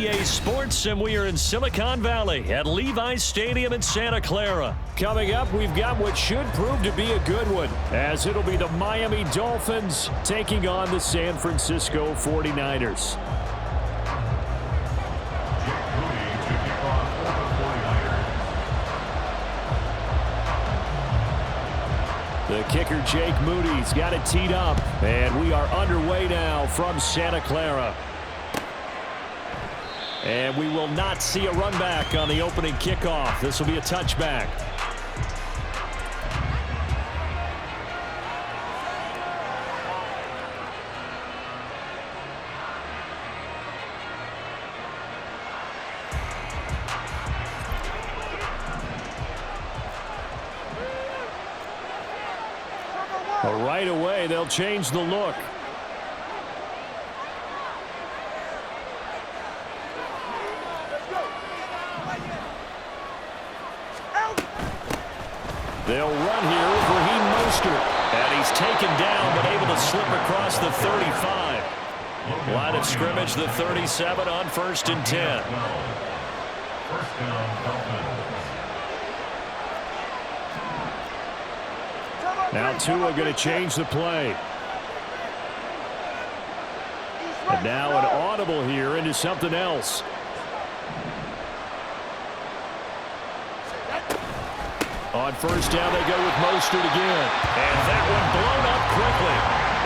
EA Sports, and we are in Silicon Valley at Levi's Stadium in Santa Clara. Coming up, we've got what should prove to be a good one, as it'll be the Miami Dolphins taking on the San Francisco 49ers. The kicker, Jake Moody's got it teed up, and we are underway now from Santa Clara. And we will not see a run back on the opening kickoff. This will be a touchback. Right away, they'll change the look. They'll run here with Raheem Mostert. And he's taken down, but able to slip across the 35. Line of scrimmage, the 37 on 1st and 10. First down, Dolphins. Now Tua going to change the play. And now an audible here into something else. On 1st down, they go with Mostert again. And that one blown up quickly,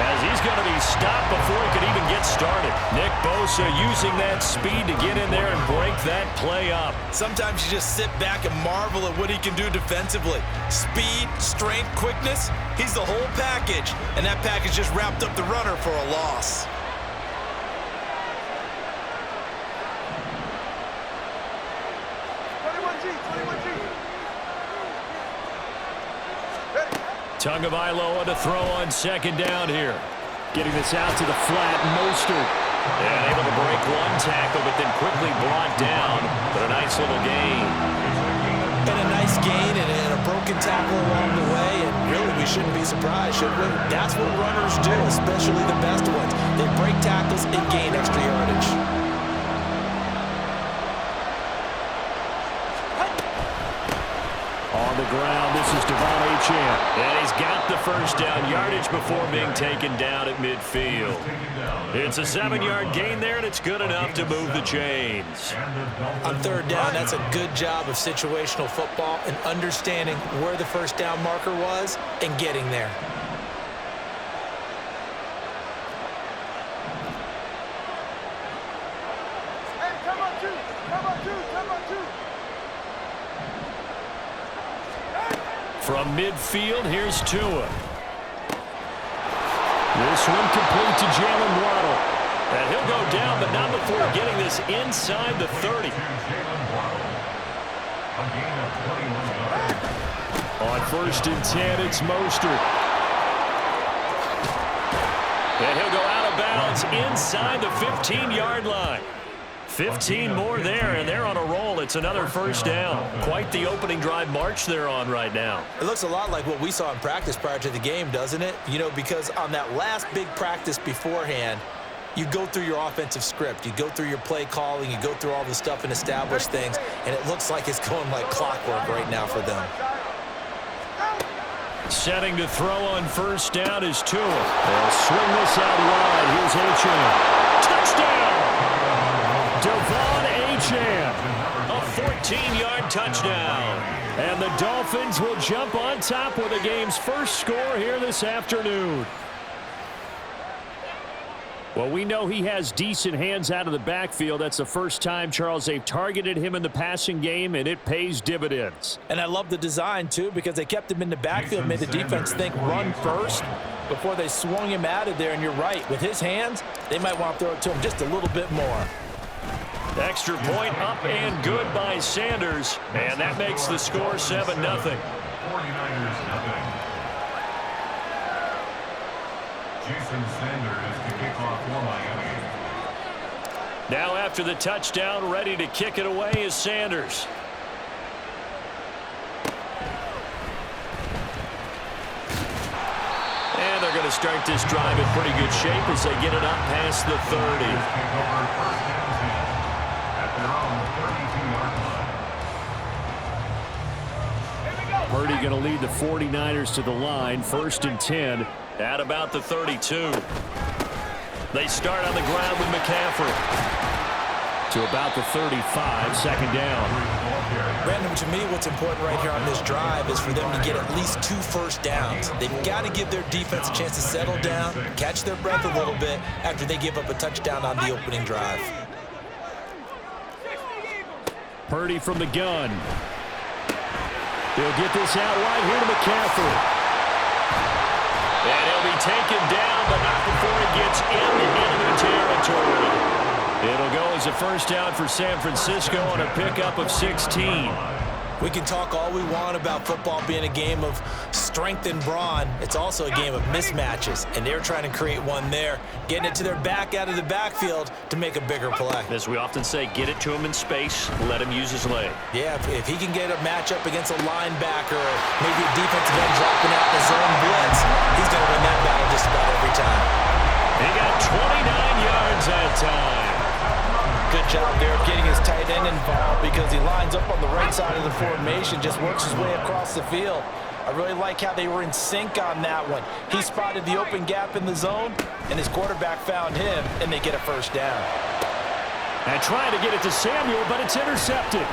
as he's going to be stopped before he could even get started. Nick Bosa using that speed to get in there and break that play up. Sometimes you just sit back and marvel at what he can do defensively. Speed, strength, quickness, he's the whole package. And that package just wrapped up the runner for a loss. Tagovailoa to throw on 2nd down here. Getting this out to the flat, Mostert. And able to break one tackle, but then quickly brought down. But a nice little gain. And a nice gain and a broken tackle along the way. And really, we shouldn't be surprised, should we? That's what runners do, especially the best ones. They break tackles and gain extra yardage. On the ground, this is Devon Achane. And he's got the 1st down yardage before being taken down at midfield. It's a 7-yard gain there, and it's good enough to move the chains. On 3rd down, that's a good job of situational football and understanding where the 1st down marker was and getting there. From midfield, here's Tua. This one complete to Jalen Waddle. And he'll go down, but not before getting this inside the 30. On 1st and 10, it's Mostert. And he'll go out of bounds inside the 15-yard line. 15 more there, and they're on a roll. It's another 1st down. Quite the opening drive march they're on right now. It looks a lot like what we saw in practice prior to the game, doesn't it? You know, because on that last big practice beforehand, you go through your offensive script. You go through your play calling. You go through all the stuff and establish things, and it looks like it's going like clockwork right now for them. Setting to throw on 1st down is Tua. They'll swing this out wide. Here's Achane. Touchdown! Devon Achane. A 14-yard touchdown. And the Dolphins will jump on top with the game's first score here this afternoon. Well, we know he has decent hands out of the backfield. That's the first time, Charles, they've targeted him in the passing game, and it pays dividends. And I love the design, too, because they kept him in the backfield, made the defense think run first before they swung him out of there. And you're right, with his hands, they might want to throw it to him just a little bit more. Extra point up and good by Sanders. And that makes the score 7-0. 49ers, nothing. Jason Sanders to kick off for Miami. Now after the touchdown, ready to kick it away is Sanders. And they're going to start this drive in pretty good shape as they get it up past the 30. going to lead the 49ers to the line. 1st and 10. At about the 32. They start on the ground with McCaffrey. To about the 35, 2nd down. Brandon, to me, what's important right here on this drive is for them to get at least 2 first downs. They've got to give their defense a chance to settle down, catch their breath a little bit after they give up a touchdown on the opening drive. Purdy from the gun. He'll get this out right here to McCaffrey. And he'll be taken down, but not before he gets into enemy territory. It'll go as a 1st down for San Francisco on a pickup of 16. We can talk all we want about football being a game of strength and brawn. It's also a game of mismatches, and they're trying to create one there, getting it to their back out of the backfield to make a bigger play. As we often say, get it to him in space, let him use his leg. Yeah, if he can get a matchup against a linebacker, or maybe a defensive end dropping out the zone blitz, he's going to win that battle just about every time. He got 29 yards that time. Good job there of getting his tight end involved because he lines up on the right side of the formation, just works his way across the field. I really like how they were in sync on that one. He spotted the open gap in the zone, and his quarterback found him, and they get a 1st down. And trying to get it to Samuel, but it's intercepted.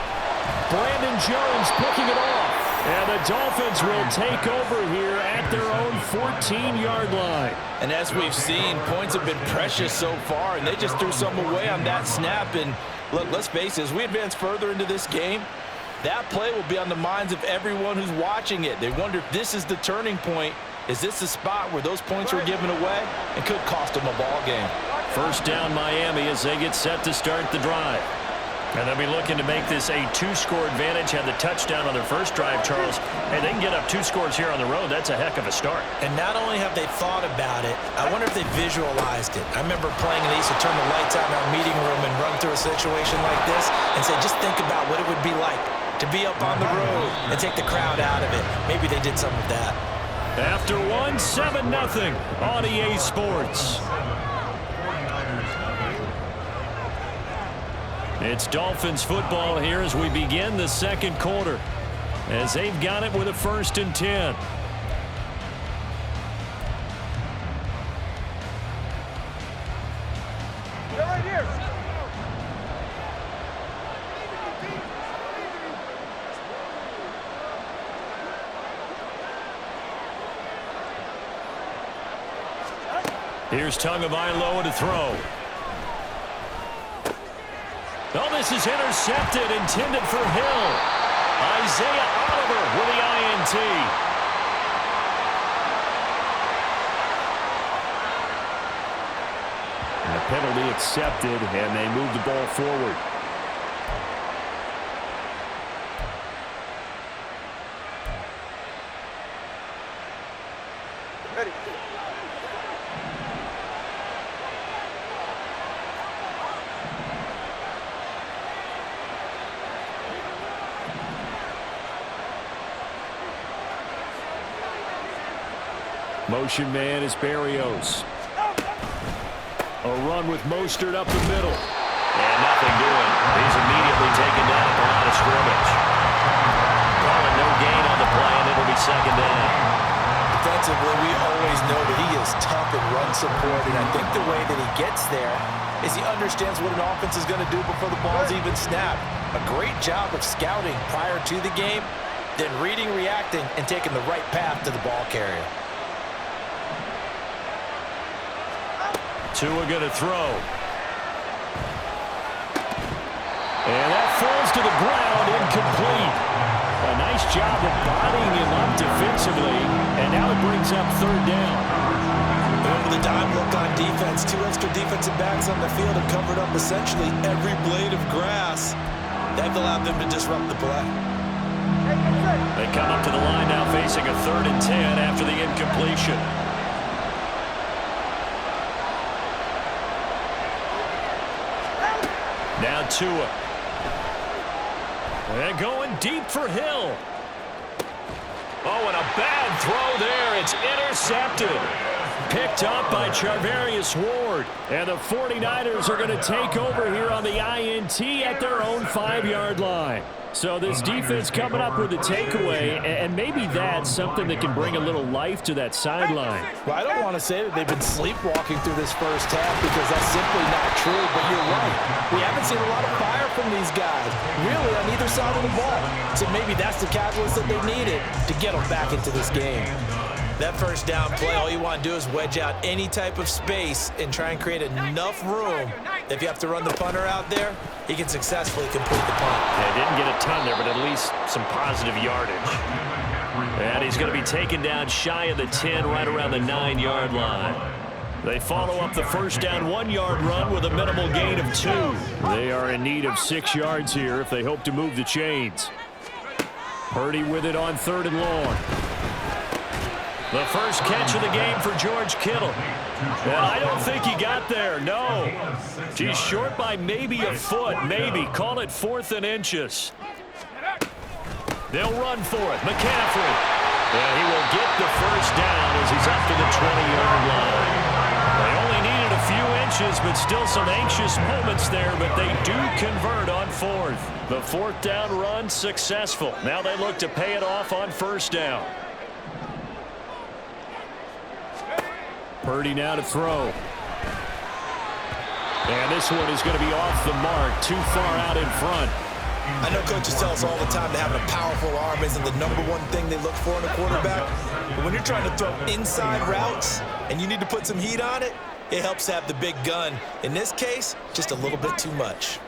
Brandon Jones picking it off. And the Dolphins will take over here at their own 14-yard line. And as we've seen, points have been precious so far, and they just threw some away on that snap. And look, let's face it, as we advance further into this game, that play will be on the minds of everyone who's watching it. They wonder if this is the turning point. Is this the spot where those points were given away and could cost them a ball game? 1st down Miami as they get set to start the drive. And they'll be looking to make this a 2-score advantage. Had the touchdown on their 1st drive, Charles. Hey, they can get up 2 scores here on the road. That's a heck of a start. And not only have they thought about it, I wonder if they visualized it. I remember playing, and they used to turn the lights out in our meeting room and run through a situation like this and say, just think about what it would be like to be up on the road and take the crowd out of it. Maybe they did some of that. After 1, 7-0 on EA Sports. It's Dolphins football here as we begin the 2nd quarter, as they've got it with a 1st and 10. Right here. Here's Tagovailoa to throw. Oh, this is intercepted, intended for Hill. Isaiah Oliver with the INT. And a penalty accepted, and they move the ball forward. Ready. Motion man is Berrios. A run with Mostert up the middle. And nothing doing. He's immediately taken down at the line of scrimmage. Calling no gain on the play, and it'll be 2nd down. Defensively, we always know that he is tough in run support, and I think the way that he gets there is he understands what an offense is going to do before the ball's even snapped. A great job of scouting prior to the game, then reading, reacting, and taking the right path to the ball carrier. Tua going to throw. And that falls to the ground, incomplete. A nice job of bodying him up defensively, and now it brings up 3rd down. Remember the dime look on defense. 2 extra defensive backs on the field have covered up essentially every blade of grass. That allowed them to disrupt the play. They come up to the line now facing a 3rd and 10 after the incompletion. Now Tua. And going deep for Hill. Oh, and a bad throw there. It's intercepted. Picked up by Charvarius Ward. And the 49ers are going to take over here on the INT at their own 5-yard line. So this defense coming up with a takeaway, and maybe that's something that can bring a little life to that sideline. Well, I don't want to say that they've been sleepwalking through this first half because that's simply not true, but you're right. We haven't seen a lot of fire from these guys, really, on either side of the ball. So maybe that's the catalyst that they needed to get them back into this game. That first down play, all you want to do is wedge out any type of space and try and create enough room. If you have to run the punter out there, he can successfully complete the punt. Yeah, didn't get a ton there, but at least some positive yardage. And he's going to be taken down shy of the 10, right around the 9-yard line. They follow up the first down 1-yard run with a minimal gain of 2. They are in need of 6 yards here if they hope to move the chains. Purdy with it on 3rd and long. The first catch of the game for George Kittle. And I don't think he got there, no. He's short by maybe a foot, maybe. Call it 4th and inches. They'll run for it. McCaffrey. And he will get the first down as he's up to the 20-yard line. They only needed a few inches, but still some anxious moments there, but they do convert on 4th. The 4th down run successful. Now they look to pay it off on 1st down. Purdy now to throw. And this one is going to be off the mark, too far out in front. I know coaches tell us all the time that having a powerful arm isn't the #1 thing they look for in a quarterback. But when you're trying to throw inside routes and you need to put some heat on it, it helps to have the big gun. In this case, just a little bit too much.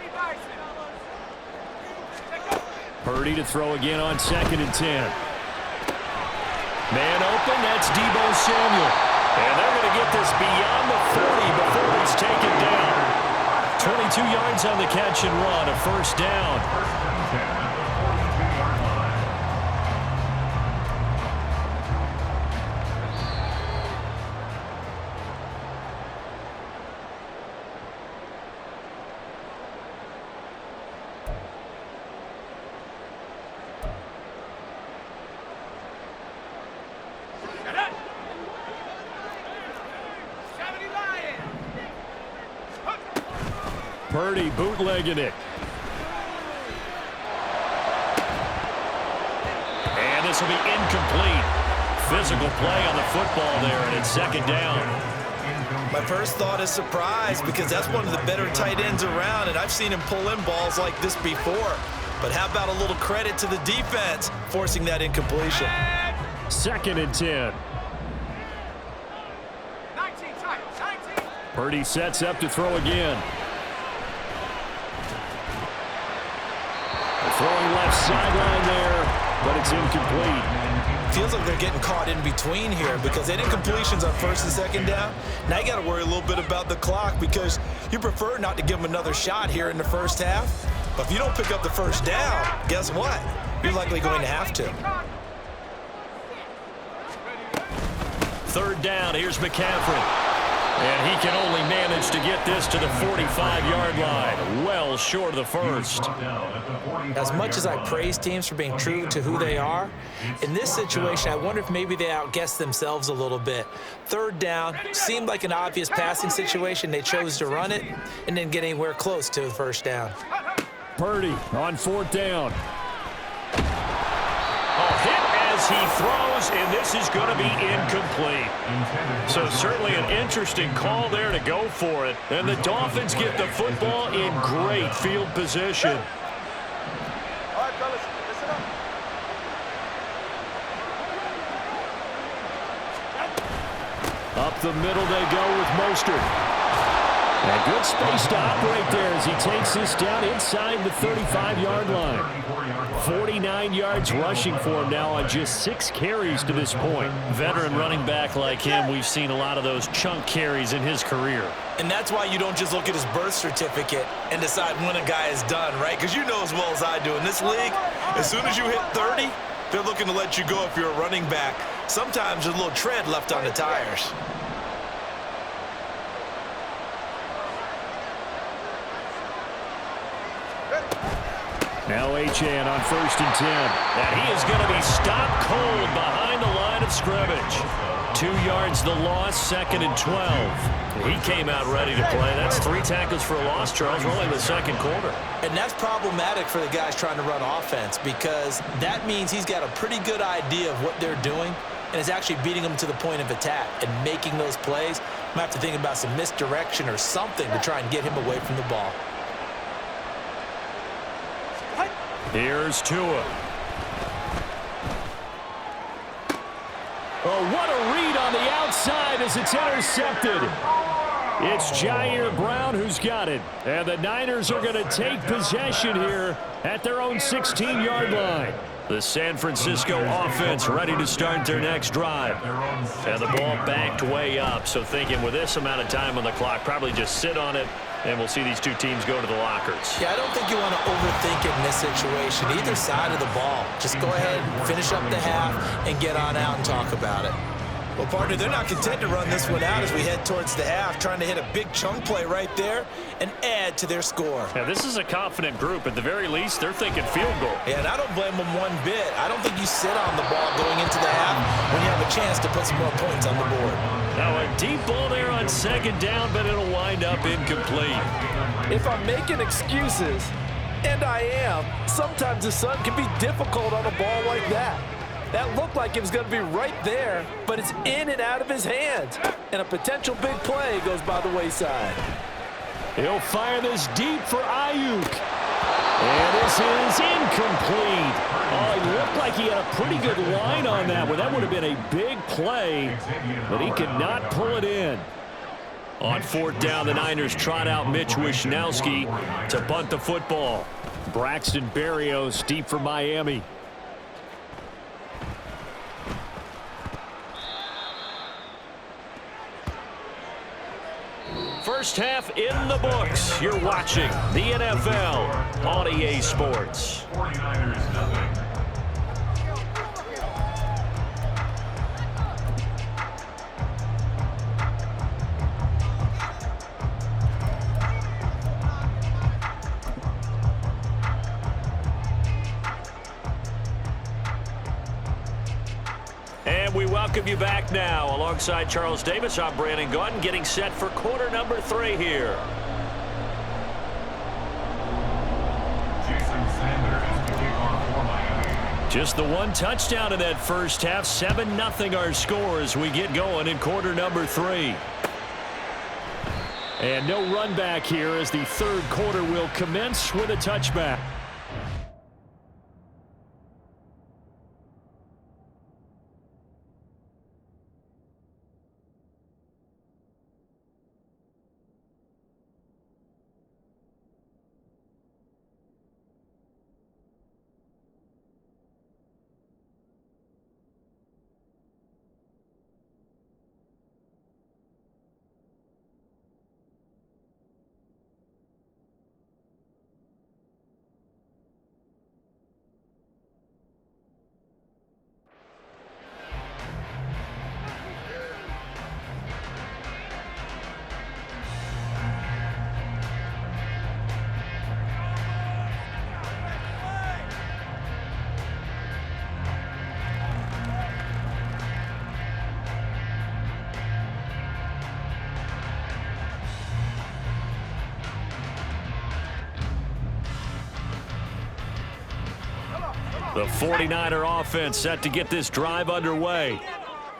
Purdy to throw again on 2nd and 10. Man open, that's Deebo Samuel. And they're going to get this beyond the 40 before he's taken down. 22 yards on the catch and run, a 1st down. Purdy bootlegging it. And this will be incomplete. Physical play on the football there, and it's 2nd down. My first thought is surprise because that's one of the better tight ends around, and I've seen him pull in balls like this before. But how about a little credit to the defense forcing that incompletion? 2nd and 10. Purdy sets up to throw again. Throwing left sideline there, but it's incomplete. Feels like they're getting caught in between here because they had incompletions on 1st and 2nd down. Now you got to worry a little bit about the clock because you prefer not to give them another shot here in the first half. But if you don't pick up the 1st down, guess what? You're likely going to have to. 3rd down, here's McCaffrey. And he can only manage to get this to the 45-yard line. Well short of the 1st. As much as I praise teams for being true to who they are, in this situation, I wonder if maybe they outguessed themselves a little bit. 3rd down seemed like an obvious passing situation. They chose to run it and didn't get anywhere close to the 1st down. Purdy on 4th down. Hit as he throws, and this is going to be incomplete. So certainly an interesting call there to go for it. And the Dolphins get the football in great field position. All right, fellas, listen up. Up the middle they go with Mostert. And good space to operate there as he takes this down inside the 35-yard line. 49 yards rushing for him now on just 6 carries to this point. Veteran running back like him, we've seen a lot of those chunk carries in his career. And that's why you don't just look at his birth certificate and decide when a guy is done, right? Because you know as well as I do, in this league, as soon as you hit 30, they're looking to let you go if you're a running back. Sometimes there's a little tread left on the tires. Now Achane on 1st and 10. And he is going to be stopped cold behind the line of scrimmage. 2 yards the loss, 2nd and 12. He came out ready to play. That's 3 tackles for a loss, Charles. We're only in the 2nd quarter. And that's problematic for the guys trying to run offense because that means he's got a pretty good idea of what they're doing and is actually beating them to the point of attack and making those plays. I'm going to have to think about some misdirection or something to try and get him away from the ball. Here's Tua. Oh, what a read on the outside as it's intercepted. It's Jair Brown who's got it. And the Niners are going to take possession here at their own 16-yard line. The San Francisco offense ready to start their next drive. And the ball backed way up. So thinking with this amount of time on the clock, probably just sit on it, and we'll see these two teams go to the lockers. Yeah, I don't think you want to overthink it in this situation. Either side of the ball. Just go ahead, finish up the half, and get on out and talk about it. Well, partner, they're not content to run this one out as we head towards the half, trying to hit a big chunk play right there and add to their score. Yeah, this is a confident group. At the very least, they're thinking field goal. Yeah, and I don't blame them one bit. I don't think you sit on the ball going into the half when you have a chance to put some more points on the board. Now a deep ball there on 2nd down, but it'll wind up incomplete. If I'm making excuses, and I am, sometimes the sun can be difficult on a ball like that. That looked like it was going to be right there, but it's in and out of his hands. And a potential big play goes by the wayside. He'll fire this deep for Ayuk. And this is incomplete. Oh, he looked like he had a pretty good line on that one. That would have been a big play, but he could not pull it in. On 4th down, the Niners trot out Mitch Wishnowski to bunt the football. Braxton Berrios deep for Miami. First half in the books. You're watching the NFL on EA Sports. 49ers nothing. And we welcome you back now. Alongside Charles Davis, I'm Brandon Gaudin, getting set for quarter number 3 here. Just the one touchdown in that first half. 7-0 our score as we get going in quarter number 3. And no run back here as the 3rd quarter will commence with a touchback. The 49er offense set to get this drive underway.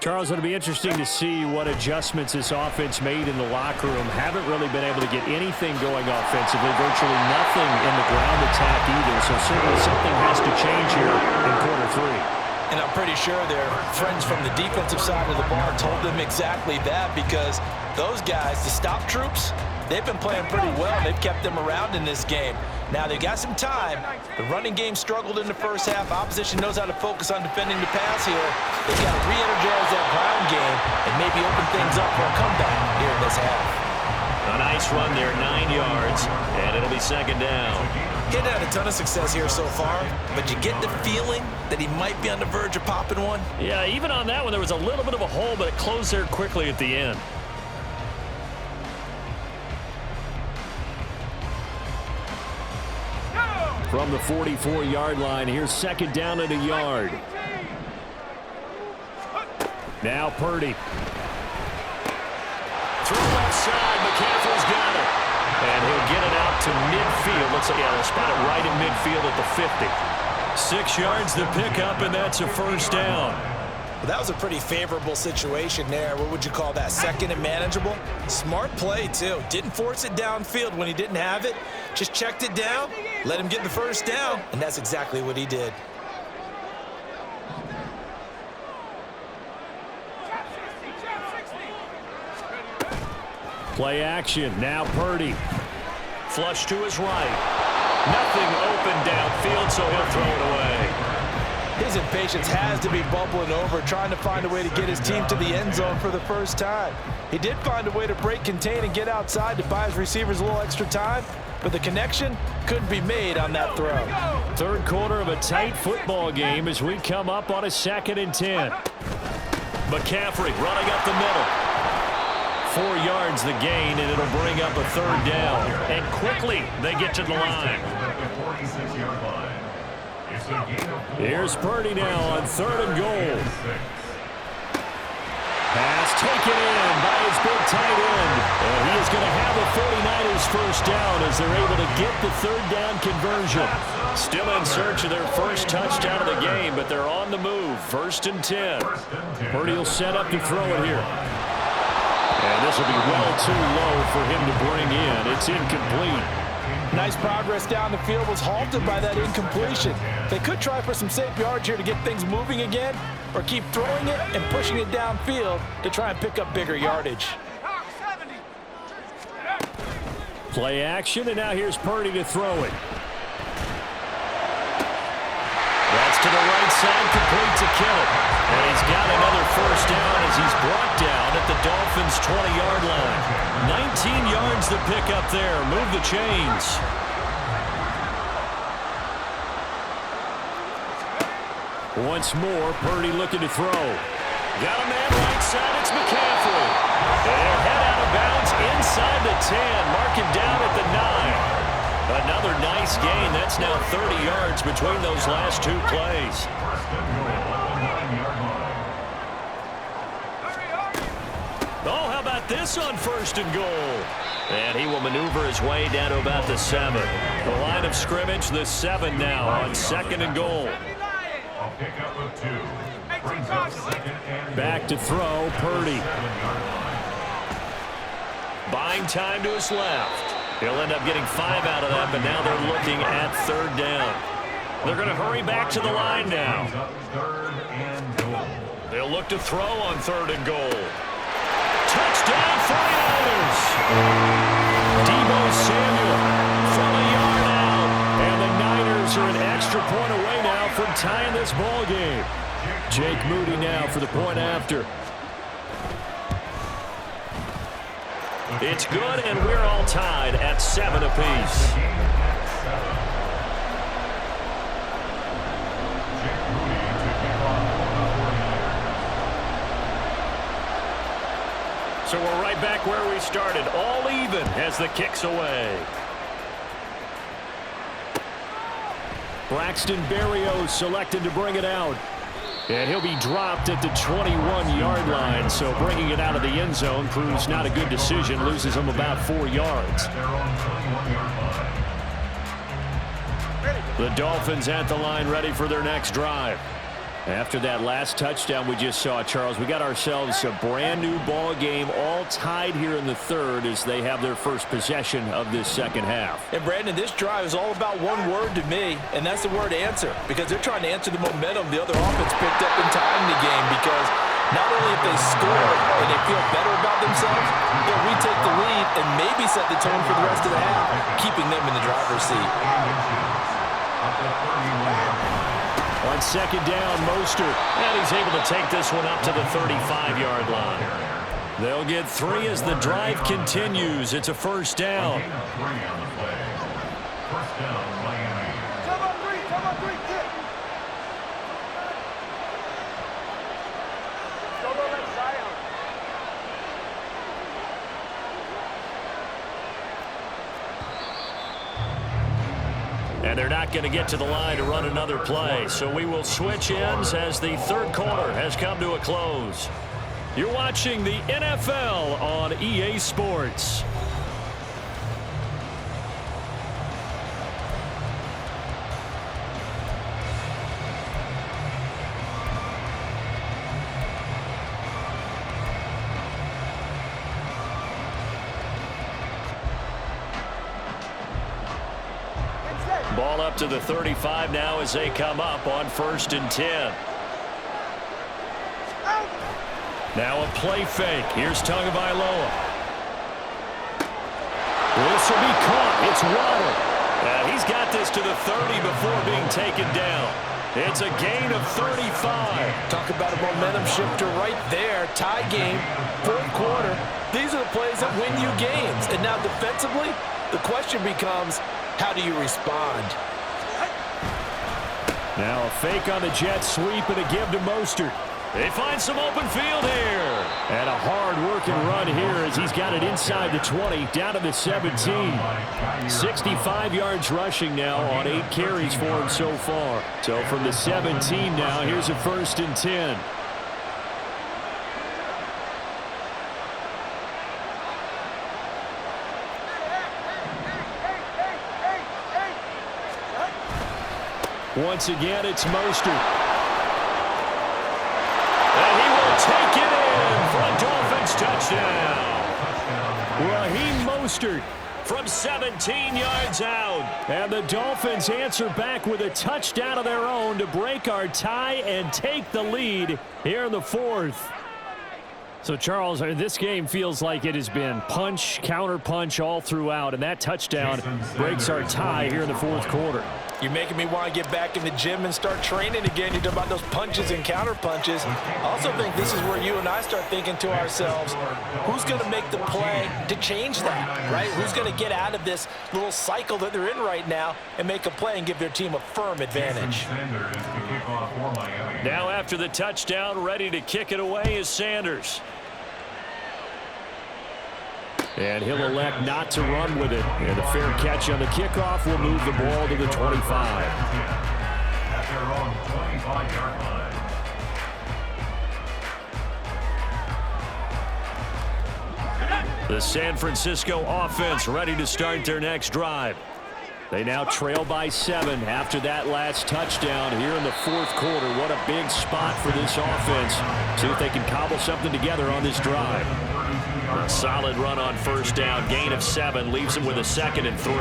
Charles, it'll be interesting to see what adjustments this offense made in the locker room. Haven't really been able to get anything going offensively, virtually nothing in the ground attack either. So certainly something has to change here in quarter 3. And I'm pretty sure their friends from the defensive side of the ball told them exactly that because those guys, the stop troops, they've been playing pretty well. They've kept them around in this game. Now, they've got some time. The running game struggled in the first half. Opposition knows how to focus on defending the pass here. They've got to re-energize that ground game and maybe open things up for a comeback here in this half. A nice run there, 9 yards, and it'll be 2nd down. He hadn't had a ton of success here so far, but you get the feeling that he might be on the verge of popping one. Yeah, even on that one, there was a little bit of a hole, but it closed there quickly at the end. From the 44-yard line, here's 2nd down and a yard. Now Purdy. Through left side, McCaffrey's got it. And he'll get it out to midfield. Let's say, they'll spot it right in midfield at the 50. 6 yards the pickup, and that's a first down. Well, that was a pretty favorable situation there. What would you call that? Second and manageable? Smart play, too. Didn't force it downfield when he didn't have it. Just checked it down, let him get the first down, and that's exactly what he did. Play action. Now Purdy. Flush to his right. Nothing open downfield, so he'll throw it away. His impatience has to be bubbling over, trying to find a way to get his team to the end zone for the first time. He did find a way to break, contain, and get outside to buy his receivers a little extra time, but the connection couldn't be made on that throw. Third quarter of a tight football game as we come up on a 2nd and 10. McCaffrey running up the middle. 4 yards the gain, and it'll bring up a third down. And quickly, they get to the line. Here's Purdy now on 3rd and goal. Pass taken in by his big tight end. And he is going to have a 49ers first down as they're able to get the 3rd down conversion. Still in search of their first touchdown of the game, but they're on the move. 1st and 10. Purdy will set up to throw it here. And this will be well too low for him to bring in. It's incomplete. Nice progress down the field was halted by that incompletion. They could try for some safe yards here to get things moving again, or keep throwing it and pushing it downfield to try and pick up bigger yardage. Play action, and now here's Purdy to throw it. That's to the right side, complete to Kittle. And he's got another first down as he's brought down at the Dolphins' 20-yard line. 19 yards the pick up there. Move the chains. Once more, Purdy looking to throw. Got a man right side. It's McCaffrey. And head out of bounds inside the 10. Mark him down at the 9. Another nice gain. That's now 30 yards between those last 2 plays. Oh, how about this on 1st and goal? And he will maneuver his way down to about the 7. The line of scrimmage, the 7 now on 2nd and goal. Back to throw, Purdy. Buying time to his left. He'll end up getting 5 out of that, but now they're looking at 3rd down. They're going to hurry back to the line now. They'll look to throw on 3rd and goal. Touchdown, 49ers! Deebo Samuel from a yard out. And the Niners are an extra point away now from tying this ball game. Jake Moody now for the point after. It's good, and we're all tied at 7 apiece. So we're right back where we started, all even as the kick's away. Braxton Berrios selected to bring it out. And he'll be dropped at the 21-yard line, so bringing it out of the end zone proves not a good decision, loses him about 4 yards. The Dolphins at the line ready for their next drive. After that last touchdown we just saw, Charles, we got ourselves a brand new ball game, all tied here in the 3rd as they have their first possession of this 2nd half. And Brandon, this drive is all about one word to me, and that's the word answer, because they're trying to answer the momentum the other offense picked up in tying the game, because not only if they score and they feel better about themselves, they'll retake the lead and maybe set the tone for the rest of the half, keeping them in the driver's seat. On 2nd down, Mostert. And he's able to take this one up to the 35-yard line. They'll get 3 as the drive continues. It's a first down. And they're not going to get to the line to run another play. So we will switch ends as the 3rd quarter has come to a close. You're watching the NFL on EA Sports. Ball up to the 35 now as they come up on 1st and 10. Now a play fake. Here's Tagovailoa. This will be caught. It's Waddle. He's got this to the 30 before being taken down. It's a gain of 35. Talk about a momentum shifter right there. Tie game, 4th quarter. These are the plays that win you games. And now defensively, the question becomes, how do you respond? Now a fake on the jet sweep and a give to Mostert. They find some open field here. And a hard-working run here as he's got it inside the 20, down to the 17. 65 yards rushing now on 8 carries for him so far. So from the 17 now, here's a 1st and 10. Once again, it's Mostert. And he will take it in for a Dolphins touchdown. Raheem Mostert from 17 yards out. And the Dolphins answer back with a touchdown of their own to break our tie and take the lead here in the 4th. So, Charles, this game feels like it has been punch, counter-punch all throughout, and that touchdown breaks our tie here in the 4th quarter. You're making me want to get back in the gym and start training again. You're talking about those punches and counter punches. I also think this is where you and I start thinking to ourselves, who's going to make the play to change that, right? Who's going to get out of this little cycle that they're in right now and make a play and give their team a firm advantage? Now after the touchdown, ready to kick it away is Sanders. And he'll elect not to run with it. And a fair catch on the kickoff will move the ball to the 25. At their own 25-yard line. The San Francisco offense ready to start their next drive. They now trail by 7 after that last touchdown here in the 4th quarter. What a big spot for this offense. See if they can cobble something together on this drive. A solid run on 1st down. Gain of 7 leaves him with a 2nd and 3.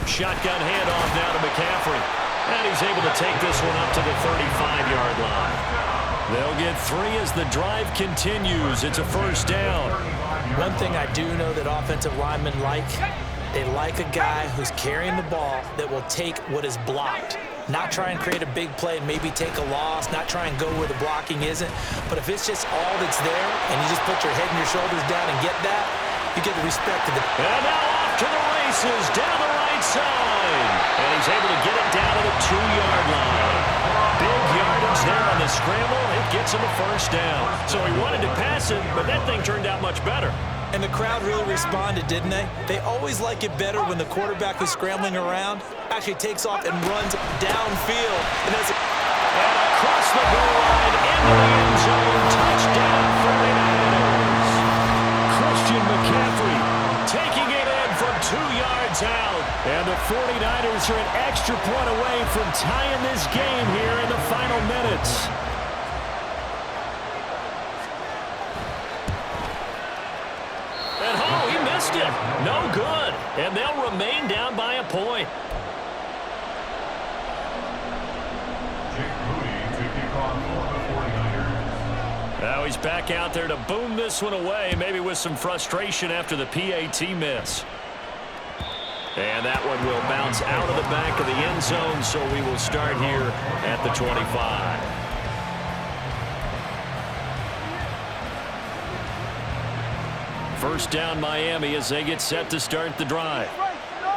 Shotgun handoff now to McCaffrey. And he's able to take this one up to the 35-yard line. They'll get 3 as the drive continues. It's a 1st down. One thing I do know that offensive linemen like, they like a guy who's carrying the ball that will take what is blocked. Not try and create a big play and maybe take a loss, not try and go where the blocking isn't. But if it's just all that's there and you just put your head and your shoulders down and get that, you get the respect of it. And now off to the races down the right side. And he's able to get it down to the 2-yard line. Big yardage there on the scramble. It gets him a 1st down. So he wanted to pass it, but that thing turned out much better. And the crowd really responded, didn't they? They always like it better when the quarterback who's scrambling around actually takes off and runs downfield. And across the goal line, into the end zone, touchdown 49ers. Christian McCaffrey taking it in from 2 yards out. And the 49ers are an extra point away from tying this game here in the final minutes. No good. And they'll remain down by a point. Now he's back out there to boom this one away, maybe with some frustration after the PAT miss. And that one will bounce out of the back of the end zone, so we will start here at the 25. First down Miami as they get set to start the drive.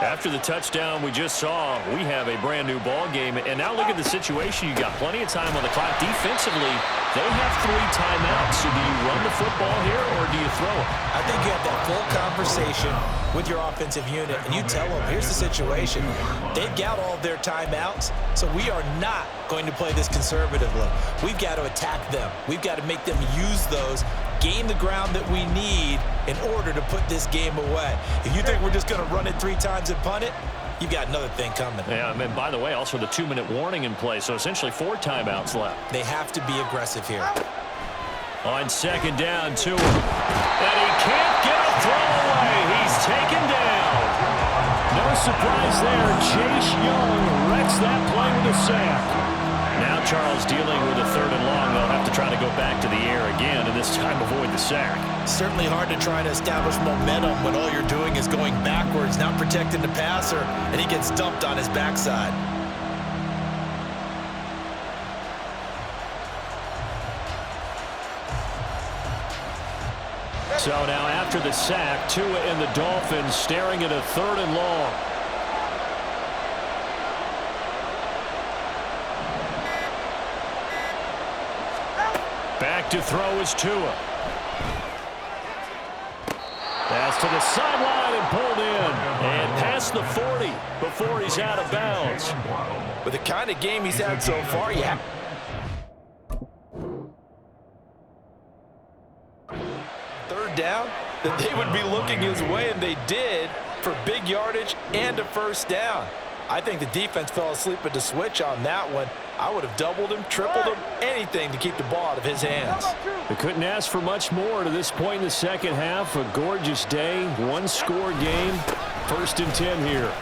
After the touchdown we just saw, we have a brand new ball game. And now look at the situation. You got plenty of time on the clock. Defensively, they have 3 timeouts. So do you run the football here or do you throw it? I think you have that full conversation with your offensive unit, and you tell them, here's the situation. They've got all their timeouts, so we are not going to play this conservatively. We've got to attack them. We've got to make them use those, gain the ground that we need in order to put this game away. If you think we're just going to run it 3 times and punt it, you've got another thing coming. Yeah, and by the way, also the 2-minute warning in play, so essentially 4 timeouts left. They have to be aggressive here. On second down, Tua. And he can't get a throw away. He's taken down. No surprise there. Chase Young wrecks that play with a sack. Now Charles dealing with a 3rd and long. They'll have to try to go back to the air again, and this time avoid the sack. Certainly hard to try to establish momentum when all you're doing is going backwards, not protecting the passer, and he gets dumped on his backside. So now after the sack, Tua and the Dolphins staring at a 3rd and long. Back to throw is Tua. Pass to the sideline and pulled in. And past the 40 before he's out of bounds. With the kind of game he's had so far, yeah. Down, that they would be looking his way, and they did, for big yardage and a 1st down. I think the defense fell asleep at the switch on that one. I would have doubled him, tripled him, anything to keep the ball out of his hands. They couldn't ask for much more to this point in the second half. A gorgeous day, 1-score game. 1st and 10 here.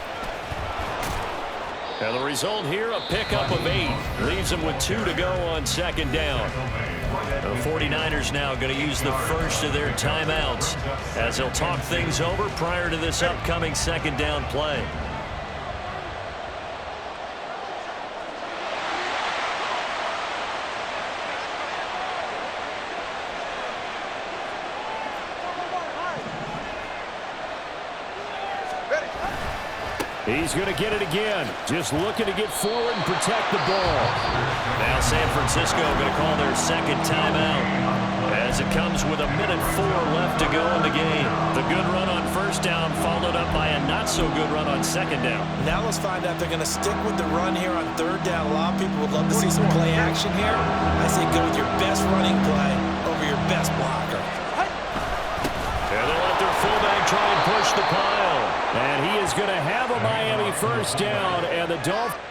And the result here, a pickup of 8. Leaves them with 2 to go on second down. The 49ers now going to use the first of their timeouts as they'll talk things over prior to this upcoming second down play. He's going to get it again. Just looking to get forward and protect the ball. Now San Francisco going to call their second timeout as it comes with 1:04 left to go in the game. The good run on 1st down followed up by a not-so-good run on 2nd down. Now let's find out if they're going to stick with the run here on 3rd down. A lot of people would love to see some play action here. I say go with your best running play over your best blocker. And they'll let their fullback try and push the pile. And he is going to have a Miami 1st down, and the Dolphins.